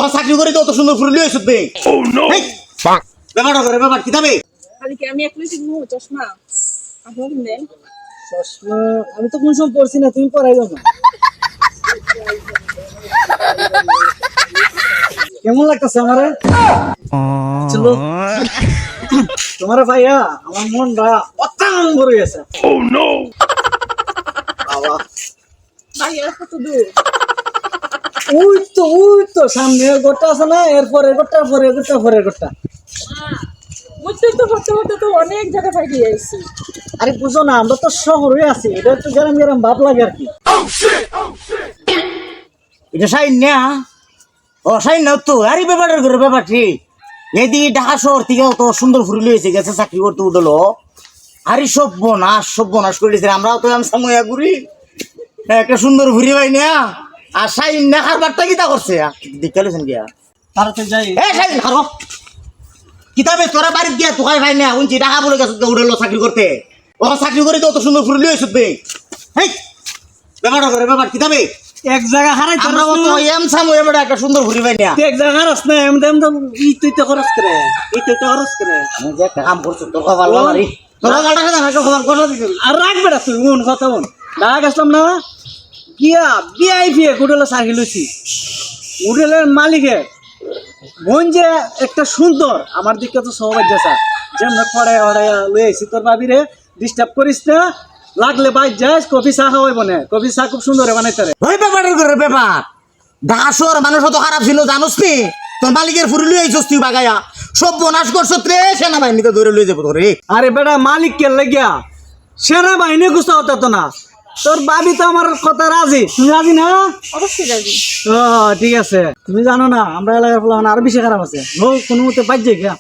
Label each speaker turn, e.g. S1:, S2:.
S1: ওরা চাকরি করে তো অত সুন্দর ফুল লিয়ে আসবে। ব্যাপারটা করে ব্যাপার কি যাবে?
S2: আমি এক মিনিট চশমা আপনার দেন।
S3: চশমা আমি তো কোন সময় পড়ছি না, তুমি পড়াই দাও না। কেমন লাগতেছে আমারে? চলো তোমার ভাইয়া আমার মনটা অত্যন্ত ভরে গেছে।
S2: ভাইয়া কত দূর?
S3: ওই তো সামনে গোটা আছে না, এরপরে গোটা পরে গোটা পরে গোটা।
S2: বুঝতে তো করতে করতে তো অনেক জায়গা পাইতে যাইছি।
S3: আরে বুঝো না, আমরা তো শহরে আছি, এটা একটু গ্রাম গ্রাম ভাব লাগে আর কি।
S1: এটা সাইন না, ও সাইন না তো। আরে ব্যাপারটা করে ব্যাপার ঠিক। এদিকে ঢাকা শহর থেকে অত সুন্দর ফুল লিয়েছে গেছে চাকরি করতে উঠলো। আরে সব্যনাশ করেছে। আমরাও তো সাময়া ঘুরি, একটা সুন্দর ঘুরি ভাই না। আর সাইন না খারবারটা কিতা করছে দেখালেছেন গিয়া
S3: তাড়াতাড়ি যাই।
S1: এ সাইন খারো কিতাবে তোরা বাড়ি গিয়া তোকাই ভাই না উনছি ঢাকা বলে গেছে উঠলো চাকরি করতে। ওরা চাকরি করে তো অত সুন্দর ফুল লিয়ে আসবে। ব্যাপারটা করে ব্যাপার কিতাবে
S3: এক জায়গা হারাই
S1: আমরা তো এম সাময়া বড় একটা সুন্দর ঘুরি ভাই না।
S3: এক জায়গা হারাস না, এম দেম তো ই তুই তো খরচ করে, এই তুই তো খরচ করে।
S1: আমি যে একটা কাম করছি তোর খবর মারি তোরা গালটা খেতে আমাকে খবর কথা দিছিল।
S3: আর রাখবে না তুই মন কথা মন ঢাকা গেছিলাম না, গিয়া বিআইপি হোটেলে চাকরি লইছি। হোটেলের মালিকের বোন যে একটা সুন্দর, আমার দিকে তো সবাই যেসা যেমন খড়াই খড়াই লই আইছি। তোর ভাবিরে ডিস্টার্ব করিস না, লাগলে বাইর যাস, কফি চা খাওয়াই বনে, কফি চা খুব সুন্দর বানাইতে রে।
S1: ওই ব্যাপারের করে ব্যাপার ঢাকা শহর মানুষ তো খারাপ ছিল জানোস নি। তোর মালিকের ফুরি লই আইছস তুই বাগায়া সব বনাশ করছত রে। সেনাবাহিনীতে ধরে লই যাবো তোরে।
S3: আরে বেটা মালিক কে লাগিয়া সেনাবাহিনী গুছা হতো না। তোর ভাবি তো আমার কথা রাজি, তুমি রাজি না?
S2: অবশ্যই রাজি।
S3: ও ঠিক আছে। তুমি জানো না আমরা এলাকার ফলে আরো বেশি খারাপ আছে, কোনো মতে বাদ যাই গা।